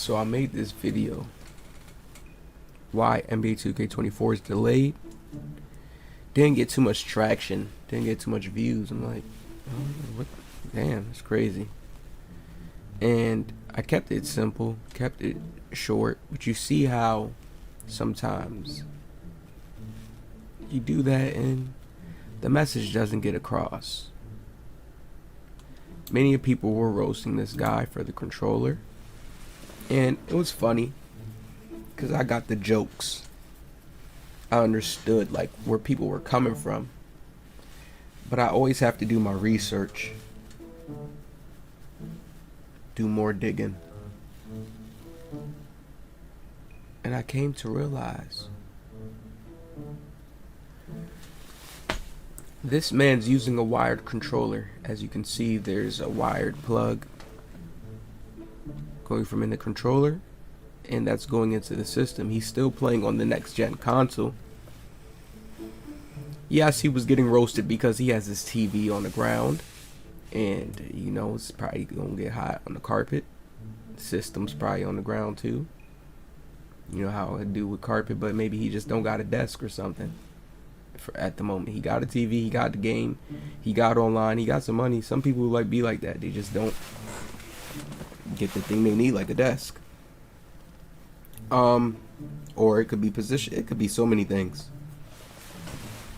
So I made this video why NBA 2K24 is delayed. Didn't get too much traction, didn't get too much views. I'm like, oh, what? Damn, it's crazy. And I kept it simple, kept it short, but you see how sometimes you do that and the message doesn't get across. Many people were roasting this guy for the controller, and it was funny because I got the jokes. I understood like where people were coming from, but I always have to do my research, do more digging, and I came to realize this man's using a wired controller. As you can see, there's a wired plug going from in the controller, and that's going into the system. He's still playing on the next gen console. Yes, he was getting roasted because he has his TV on the ground, and you know it's probably gonna get hot on the carpet. The system's probably on the ground too. You know how I do with carpet, but maybe he just don't got a desk or something. At the moment, he got a TV, he got the game, he got online, he got some money. Some people like be like that. They just don't get the thing they need, like a desk. Or it could be position. It could be so many things.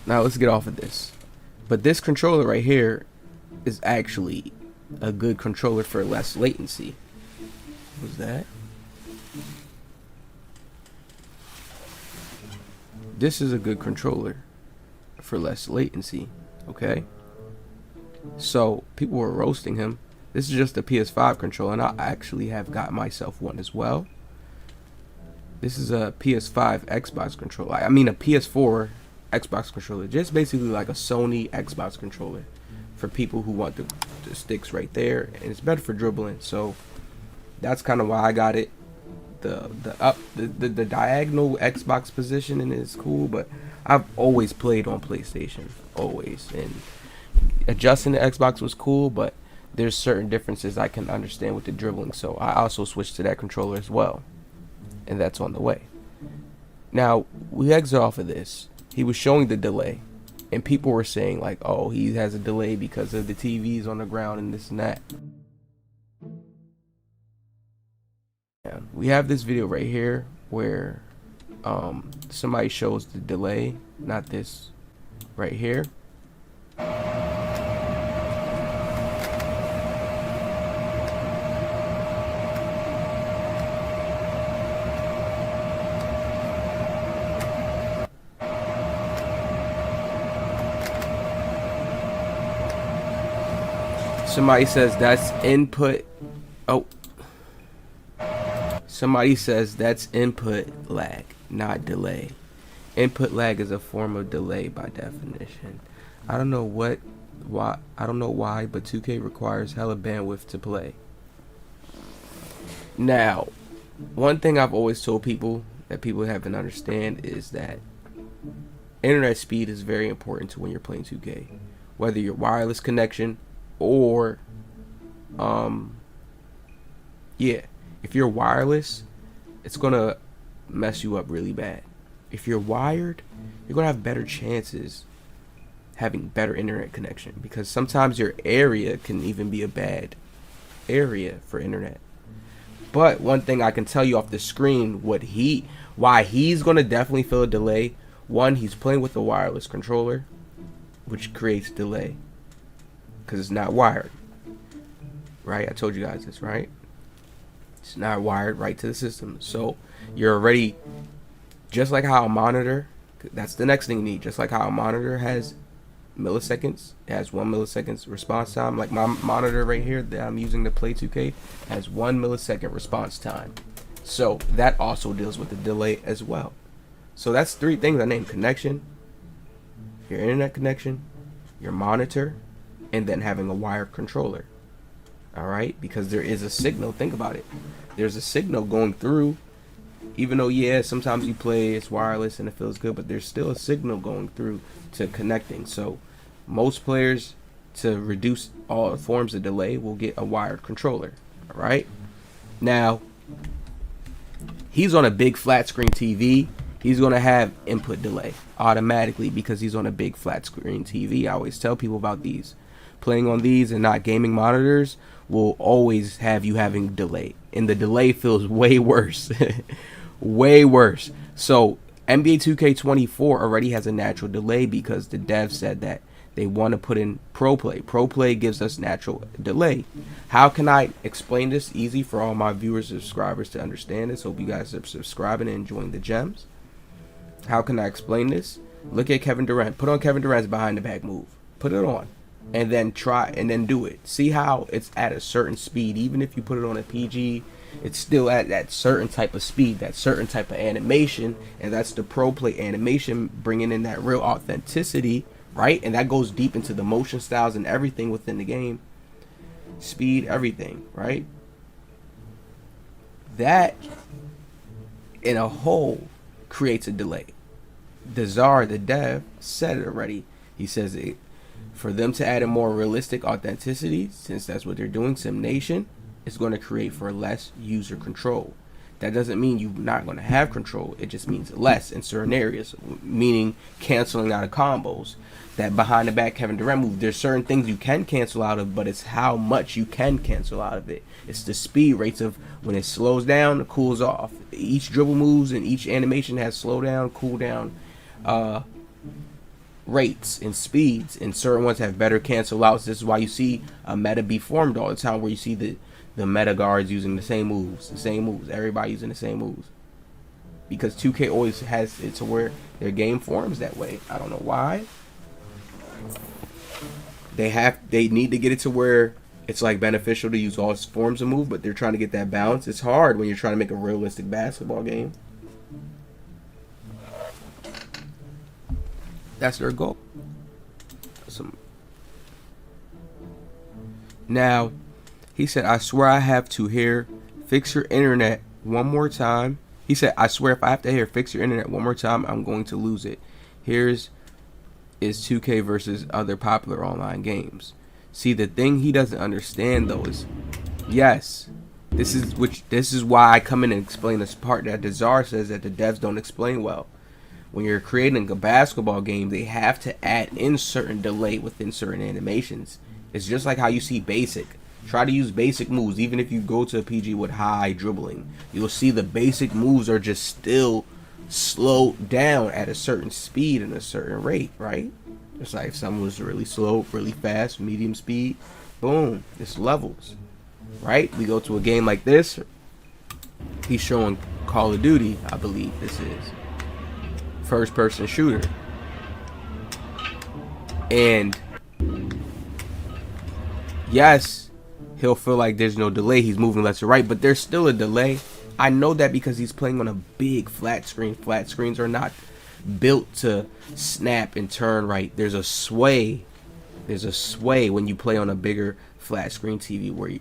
Now let's get off of this. But this controller right here is actually a good controller for less latency. What's that? This is a good controller for less latency. Okay, so people were roasting him. This is just a PS5 controller, and I actually have got myself one as well. This is a PS5 Xbox controller. I mean a PS4 Xbox controller, just basically like a Sony Xbox controller for people who want the sticks right there, and it's better for dribbling. So that's kind of why I got it. The diagonal Xbox positioning is cool, but I've always played on PlayStation, always, and adjusting the Xbox was cool, but there's certain differences I can understand with the dribbling, so I also switched to that controller as well, and that's on the way. Now we exit off of this. He was showing the delay, and people were saying like, oh, he has a delay because of the TVs on the ground and this and that. We have this video right here where somebody shows the delay, not this right here. Somebody says that's input. Oh. Somebody says that's input lag, not delay. Input lag is a form of delay by definition. I don't know why, but 2K requires hella bandwidth to play. Now, one thing I've always told people that people haven't understand is that internet speed is very important to when you're playing 2K. Whether your wireless connection or if you're wireless, it's gonna mess you up really bad. If you're wired, you're gonna have better chances having better internet connection, because sometimes your area can even be a bad area for internet. But one thing I can tell you off the screen, why he's gonna definitely feel a delay. One, he's playing with a wireless controller, which creates delay because it's not wired. Right? I told you guys this, right? It's not wired right to the system. So you're already, just like how a monitor, that's the next thing you need. Just like how a monitor has milliseconds, it has 1 millisecond response time. Like my monitor right here that I'm using to play 2K has 1 millisecond response time. So that also deals with the delay as well. So that's 3 things I named: connection, your internet connection, your monitor, and then having a wired controller. Alright, because there is a signal. Think about it. There's a signal going through, even though sometimes you play it's wireless and it feels good, but there's still a signal going through to connecting. So most players, to reduce all forms of delay, will get a wired controller. Alright, now He's on a big flat screen TV. He's going to have input delay automatically because he's on a big flat screen TV. I always tell people about these. Playing on these and not gaming monitors will always have you having delay. And the delay feels way worse. Way worse. So NBA 2K24 already has a natural delay because the devs said that they want to put in Pro Play. Pro Play gives us natural delay. How can I explain this easy for all my viewers and subscribers to understand this? Hope you guys are subscribing and enjoying the gems. How can I explain this? Look at Kevin Durant. Put on Kevin Durant's behind the back move. Put it on. And then try and then do it. See how it's at a certain speed. Even if you put it on a PG, it's still at that certain type of speed, that certain type of animation. And that's the Pro Play animation, bringing in that real authenticity, right? And that goes deep into the motion styles and everything within the game. Speed, everything, right? That in a whole creates a delay. Czar, the dev, said it already. He says it, for them to add a more realistic authenticity, since that's what they're doing, Sim Nation, is going to create for less user control. That doesn't mean you're not going to have control. It just means less in certain areas, meaning canceling out of combos. That behind the back Kevin Durant move, there's certain things you can cancel out of, but it's how much you can cancel out of it. It's the speed rates of when it slows down, it cools off. Each dribble moves and each animation has slow down, cool down rates and speeds, and certain ones have better cancel outs. This is why you see a meta be formed all the time, where you see the meta guards using the same moves, everybody using the same moves, because 2K always has it to where their game forms that way. I don't know why. They need to get it to where it's like beneficial to use all forms of move, but they're trying to get that balance. It's hard when you're trying to make a realistic basketball game. That's their goal. Now, he said, I swear I have to hear fix your internet one more time. He said, I swear if I have to hear fix your internet one more time, I'm going to lose it. Here's is 2K versus other popular online games. See, the thing he doesn't understand though is, yes, this is why I come in and explain this part that Czar says that the devs don't explain well. When you're creating a basketball game, they have to add in certain delay within certain animations. It's just like how you see basic. Try to use basic moves. Even if you go to a PG with high dribbling, you'll see the basic moves are just still slowed down at a certain speed and a certain rate, right? It's like if someone was really slow, really fast, medium speed, boom, it's levels, right? We go to a game like this. He's showing Call of Duty, I believe this is. First person shooter. And yes, he'll feel like there's no delay. He's moving left to right, but there's still a delay. I know that because he's playing on a big flat screen. Flat screens are not built to snap and turn right. There's a sway. There's a sway when you play on a bigger flat screen TV where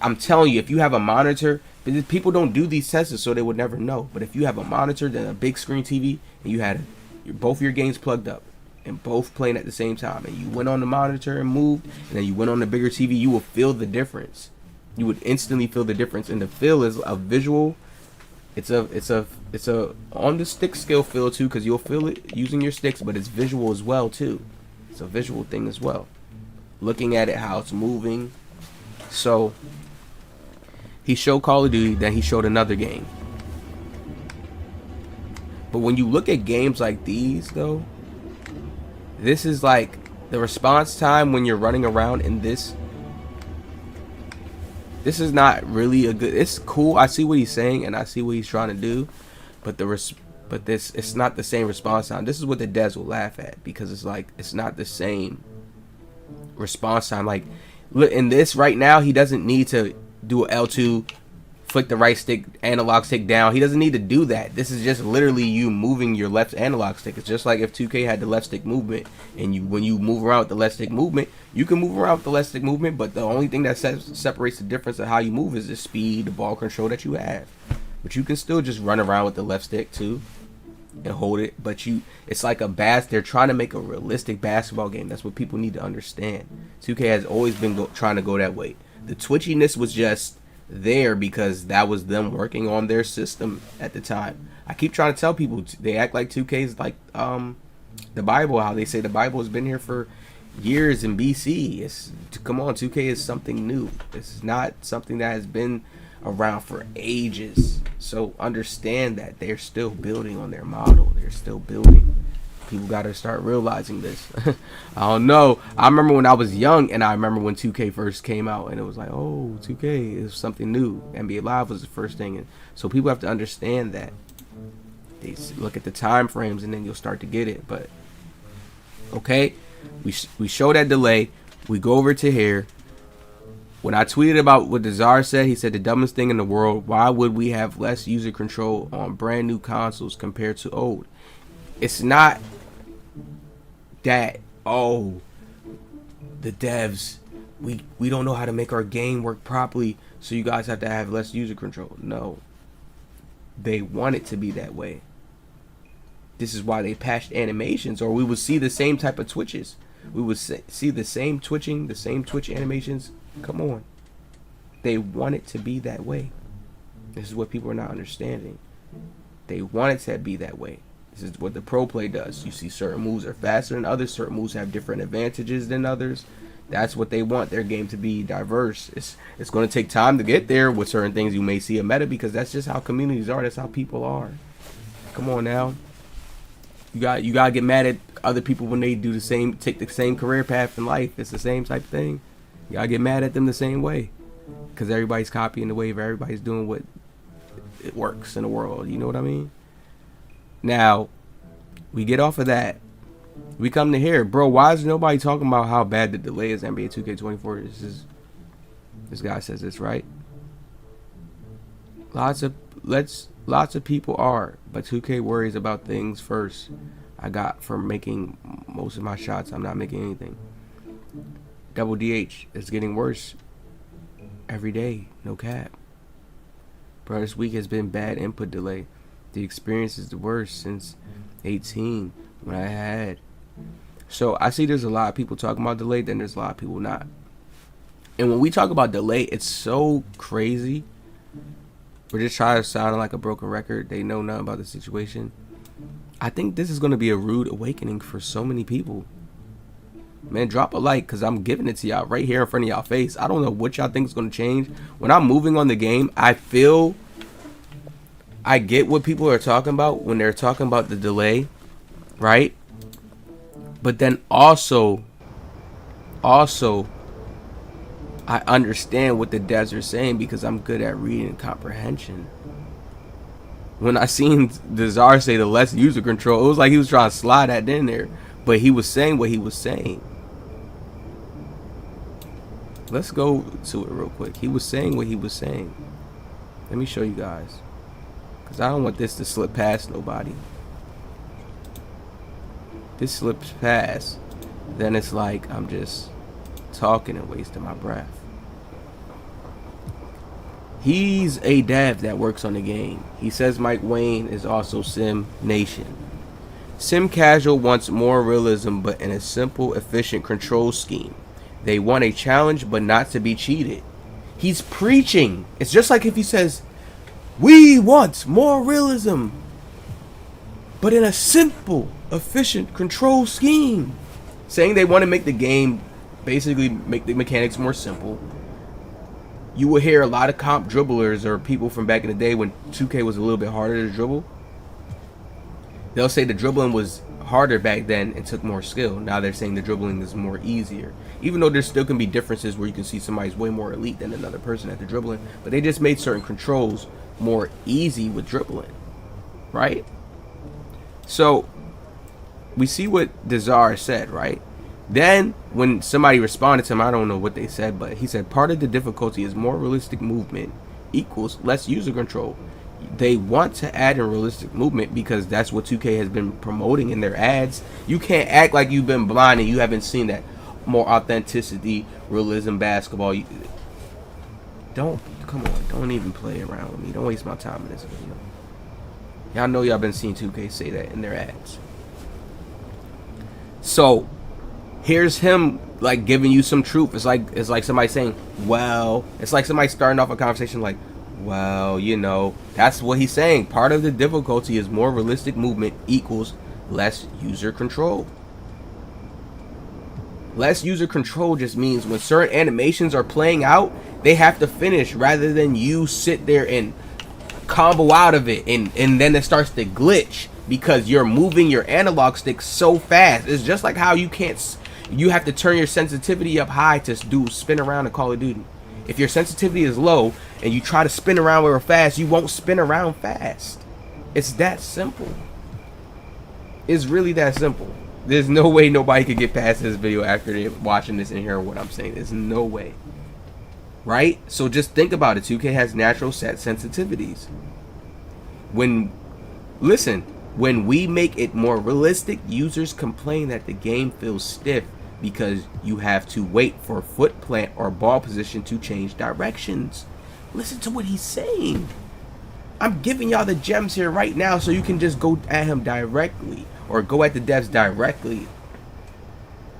I'm telling you, if you have a monitor, people don't do these tests so they would never know. But if you have a monitor, then a big screen TV, and you had both your games plugged up and both playing at the same time, and you went on the monitor and moved, and then you went on the bigger TV, you will feel the difference. You would instantly feel the difference, and the feel is a visual. It's a on the stick skill feel too, because you'll feel it using your sticks, but it's visual as well too. It's a visual thing as well. Looking at it, how it's moving. So he showed Call of Duty, then he showed another game. But when you look at games like these, though, this is like the response time when you're running around in this. This is not really a good. It's cool. I see what he's saying and I see what he's trying to do, but it's not the same response time. This is what the devs will laugh at, because it's like it's not the same response time. Like, look, in this right now, he doesn't need to do a L2, flick the right stick, analog stick down. He doesn't need to do that. This is just literally you moving your left analog stick. It's just like if 2K had the left stick movement, and when you move around with the left stick movement, you can move around with the left stick movement, but the only thing that separates the difference of how you move is the speed, the ball control that you have. But you can still just run around with the left stick too and hold it. But it's like they're trying to make a realistic basketball game. That's what people need to understand. 2K has always been trying to go that way. The twitchiness was just there because that was them working on their system at the time. I keep trying to tell people, they act like 2K is like the Bible, how they say the Bible has been here for years in BC. It's, come on, 2K is something new. This is not something that has been around for ages. So understand that they're still building on their model. They're still building. People got to start realizing this. I don't know. I remember when I was young, and I remember when 2K first came out, and it was like, oh, 2K is something new. NBA Live was the first thing. And so people have to understand that. They look at the time frames, and then you'll start to get it. But, okay, we show that delay. We go over to here. When I tweeted about what Desire said, he said the dumbest thing in the world, why would we have less user control on brand new consoles compared to old? It's not that, oh, the devs, we don't know how to make our game work properly, so you guys have to have less user control. No. They want it to be that way. This is why they patched animations, or we would see the same type of twitches. We would see the same twitching, the same twitch animations. Come on. They want it to be that way. This is what people are not understanding. They want it to be that way. This is what the pro play does. You see certain moves are faster than others. Certain moves have different advantages than others. That's what they want their game to be diverse. It's going to take time to get there with certain things. You may see a meta because that's just how communities are. That's how people are. Come on now. You gotta get mad at other people when they do the same, take the same career path in life. It's the same type of thing. You gotta get mad at them the same way because everybody's copying the wave. Everybody's doing what it works in the world. You know what I mean? Now, we get off of that. We come to here. Bro, why is nobody talking about how bad the delay is NBA 2K24? This guy says this, right? Lots of people are, but 2K worries about things first. I got from making most of my shots. I'm not making anything. Double DH is getting worse every day. No cap. Bro, this week has been bad input delay. The experience is the worst since 18 when I had. So I see there's a lot of people talking about delay, then there's a lot of people not. And when we talk about delay, it's so crazy. We're just trying to sound like a broken record. They know nothing about the situation. I think this is going to be a rude awakening for so many people. Man, drop a like because I'm giving it to y'all right here in front of y'all face. I don't know what y'all think is going to change. When I'm moving on the game, I get what people are talking about when they're talking about the delay, right? But then also, I understand what the devs are saying because I'm good at reading and comprehension. When I seen Desire say the less user control, it was like he was trying to slide that in there. But he was saying what he was saying. Let's go to it real quick. He was saying what he was saying. Let me show you guys. Because I don't want this to slip past nobody. This slips past, then it's like I'm just talking and wasting my breath. He's a dev that works on the game. He says Mike Wayne is also Sim Nation. Sim Casual wants more realism, but in a simple, efficient control scheme. They want a challenge, but not to be cheated. He's preaching. It's just like if he says, we want more realism, but in a simple, efficient control scheme. Saying they want to make the game, basically make the mechanics more simple. You will hear a lot of comp dribblers or people from back in the day when 2K was a little bit harder to dribble. They'll say the dribbling was harder back then and took more skill. Now they're saying the dribbling is more easier. Even though there still can be differences where you can see somebody's way more elite than another person at the dribbling. But they just made certain controls more easy with dribbling. Right? So, we see what Desire said, right? Then, when somebody responded to him, I don't know what they said, but he said, part of the difficulty is more realistic movement equals less user control. They want to add in realistic movement because that's what 2K has been promoting in their ads. You can't act like you've been blind and you haven't seen that more authenticity, realism, basketball. Don't even play around with me. Don't waste my time in this video. Y'all know y'all been seeing 2K say that in their ads. So, Here's him like giving you some truth. It's like somebody saying, well, it's like somebody starting off a conversation like, well, you know, that's what he's saying. Part of the difficulty is more realistic movement equals less user control. Less user control just means when certain animations are playing out, they have to finish rather than you sit there and combo out of it and then it starts to glitch because you're moving your analog stick so fast. It's just like how you have to turn your sensitivity up high to spin around in Call of Duty. If your sensitivity is low and you try to spin around real fast, you won't spin around fast. It's that simple. It's really that simple. There's no way nobody could get past this video after they watching this and hearing what I'm saying. There's no way. Right? So just think about it. 2K has natural set sensitivities. When we make it more realistic, users complain that the game feels stiff because you have to wait for foot plant or ball position to change directions. Listen to what he's saying. I'm giving y'all the gems here right now so you can just go at him directly or go at the devs directly.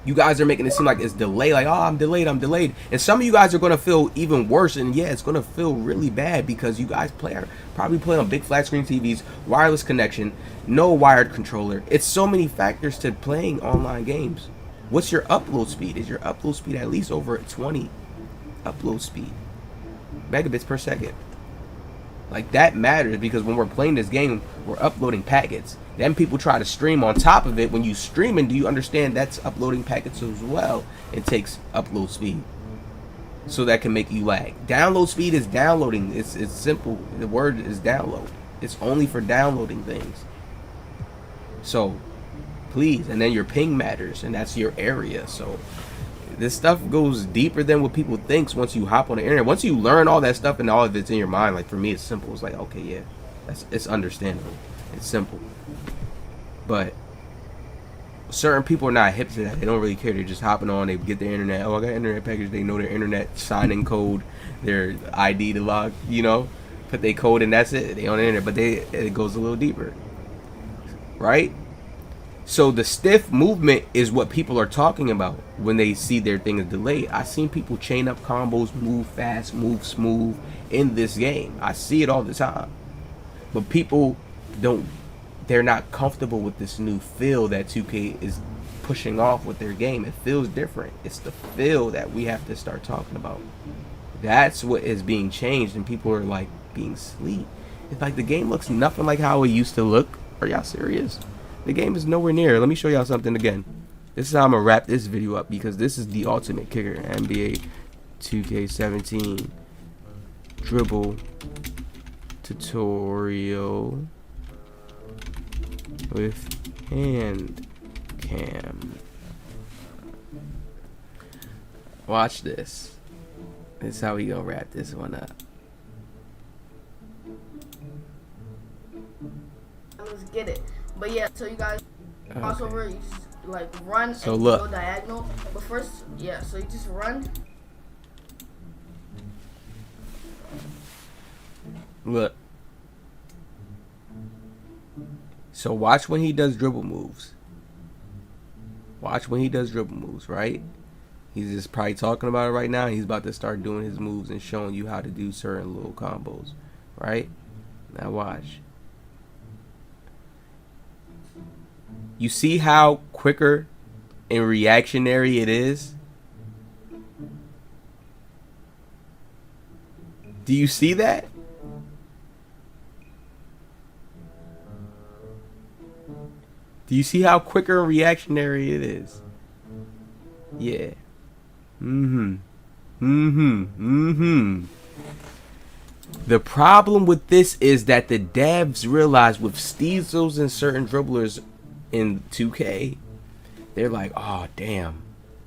You guys are making it seem like it's delayed, like, oh, I'm delayed. And some of you guys are going to feel even worse, and yeah, it's going to feel really bad because you guys probably play on big flat screen TVs, wireless connection, no wired controller. It's so many factors to playing online games. What's your upload speed? Is your upload speed at least over 20 upload speed? Megabits per second. Like, that matters because when we're playing this game, we're uploading packets. Then people try to stream on top of it. When you streaming, do you understand that's uploading packets as well? It takes upload speed. So that can make you lag. Download speed is downloading. It's simple. The word is download. It's only for downloading things. So, please. And then your ping matters. And that's your area. So, this stuff goes deeper than what people think once you hop on the internet. Once you learn all that stuff and all of it's in your mind, like for me, it's simple. It's like, okay, yeah, it's understandable. It's simple. But certain people are not hip to that. They don't really care. They're just hopping on. They get their internet. Oh, I got an internet package. They know their internet sign-in code, their ID to log, put their code and that's it. They on the internet. But it goes a little deeper. Right? So the stiff movement is what people are talking about when they see their thing is delayed. I've seen people chain up combos, move fast, move smooth in this game. I see it all the time. But people they're not comfortable with this new feel that 2K is pushing off with their game. It feels different. It's the feel that we have to start talking about. That's what is being changed, and people are like being sleep. It's like the game looks nothing like how it used to look. Are y'all serious? The game is nowhere near. Let me show y'all something again. This is how I'm going to wrap this video up because this is the ultimate kicker. NBA 2K17 dribble tutorial with hand cam. Watch this. This is how we going to wrap this one up. Let's get it. But yeah, so you guys cross over, you just like run so and look. go diagonal. But first, yeah, so you just run. Look. So watch when he does dribble moves. Watch when he does dribble moves, right? He's just probably talking about it right now. He's about to start doing his moves and showing you how to do certain little combos, right? Now watch. You see how quicker and reactionary it is? Do you see that? Do you see how quicker and reactionary it is? Yeah. The problem with this is that the devs realize with steezels and certain dribblers in 2K, they're like, oh damn,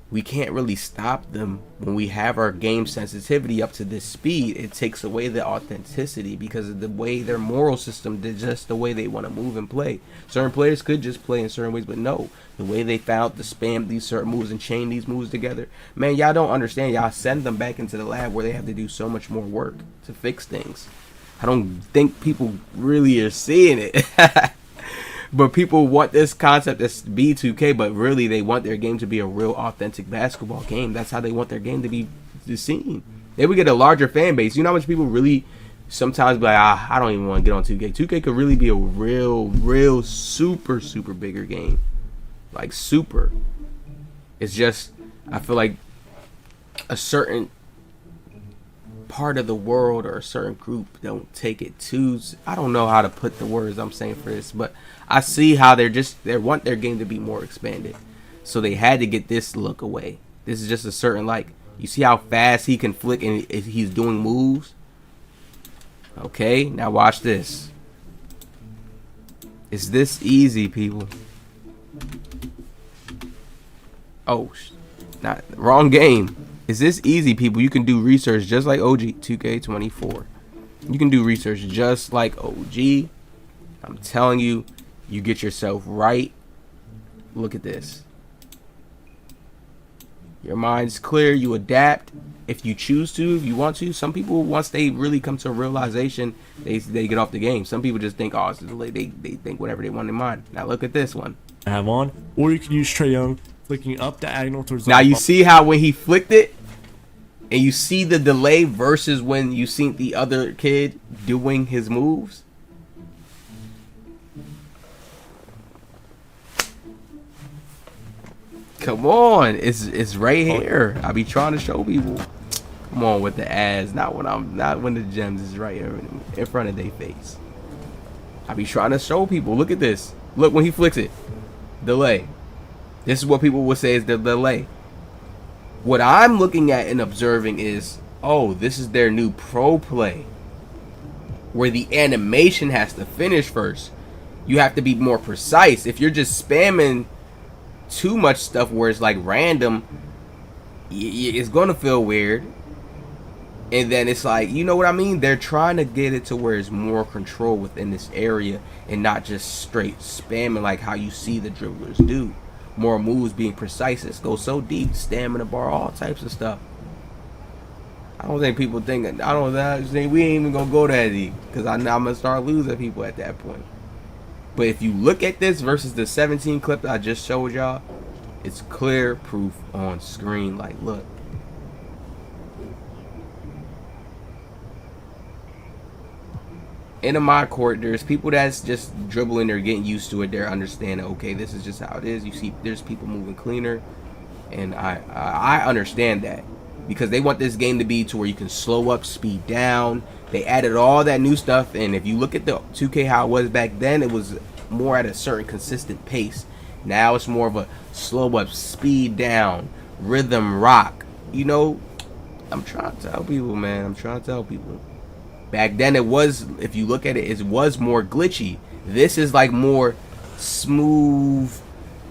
we can't really stop them when we have our game sensitivity up to this speed. It takes away the authenticity because of the way their moral system, just the way they want to move and play. Certain players could just play in certain ways, but no, the way they found to spam these certain moves and chain these moves together, man, y'all don't understand. Y'all send them back into the lab where they have to do so much more work to fix things. I don't think people really are seeing it. But people want this concept to be 2K, but really they want their game to be a real authentic basketball game. That's how they want their game to be seen. They would get a larger fan base. You know how much people really sometimes be like, I don't even want to get on 2K. 2K could really be a real super bigger game. Like super. It's just, I feel like a certain part of the world or a certain group don't take it too. I don't know how to put the words I'm saying for this, but I see how they want their game to be more expanded. So they had to get this look away. This is just a certain, like, you see how fast he can flick and he's doing moves? Okay, now watch this. Is this easy, people? Oh, not wrong game. Is this easy, people? You can do research just like OG 2K24. You can do research just like OG. I'm telling you, you get yourself right. Look at this. Your mind's clear. You adapt if you choose to, if you want to. Some people, once they really come to a realization, they get off the game. Some people just think, oh, it's delayed. They think whatever they want in mind. Now look at this one. Have on, or you can use Trae Young flicking up diagonal towards. Now you see how when he flicked it, and you see the delay versus when you seen the other kid doing his moves. Come on, it's right here. I be trying to show people. Come on with the ads, not when the gems is right here in front of their face. I be trying to show people. Look at this. Look when he flicks it. Delay. This is what people would say is the delay. What I'm looking at and observing is, oh, this is their new pro play, where the animation has to finish first. You have to be more precise. If you're just spamming too much stuff where it's like random, it's gonna feel weird. And then it's like, you know what I mean? They're trying to get it to where it's more control within this area and not just straight spamming like how you see the dribblers do. More moves, being precise. It goes so deep, stamina bar, all types of stuff. I don't think people think. I don't think we ain't even gonna go that deep because I'm gonna start losing people at that point. But if you look at this versus the 17 clip that I just showed y'all, it's clear proof on screen. Like, look. In my court, there's people that's just dribbling. They're getting used to it. They're understanding, okay, this is just how it is. You see, there's people moving cleaner, and I understand that because they want this game to be to where you can slow up, speed down. They added all that new stuff, and if you look at the 2K how it was back then, it was more at a certain consistent pace. Now it's more of a slow up, speed down, rhythm rock. You know, I'm trying to tell people, man. I'm trying to tell people. Back then it was, if you look at it, it was more glitchy. This is like more smooth.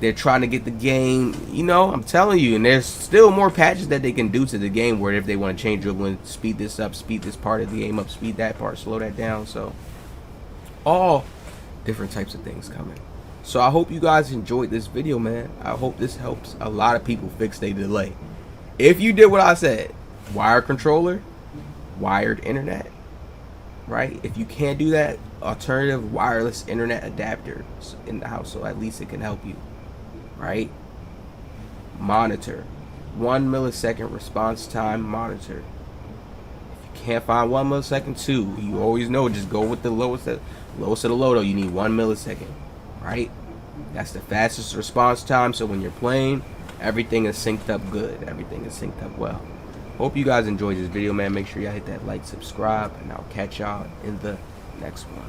They're trying to get the game, you know, I'm telling you. And there's still more patches that they can do to the game where if they want to change dribbling, speed this up, speed this part of the game up, speed that part, slow that down. So all different types of things coming. So I hope you guys enjoyed this video, man. I hope this helps a lot of people fix their delay. If you did what I said, wired controller, wired internet, right? If you can't do that, alternative wireless internet adapter in the house, so at least it can help you, right? Monitor, 1 millisecond response time monitor. If you can't find 1 millisecond, 2, you always know, just go with the lowest of the low though. You need 1 millisecond, right? That's the fastest response time, so when you're playing, everything is synced up good, everything is synced up well. Hope you guys enjoyed this video, man. Make sure y'all hit that like, subscribe, and I'll catch y'all in the next one.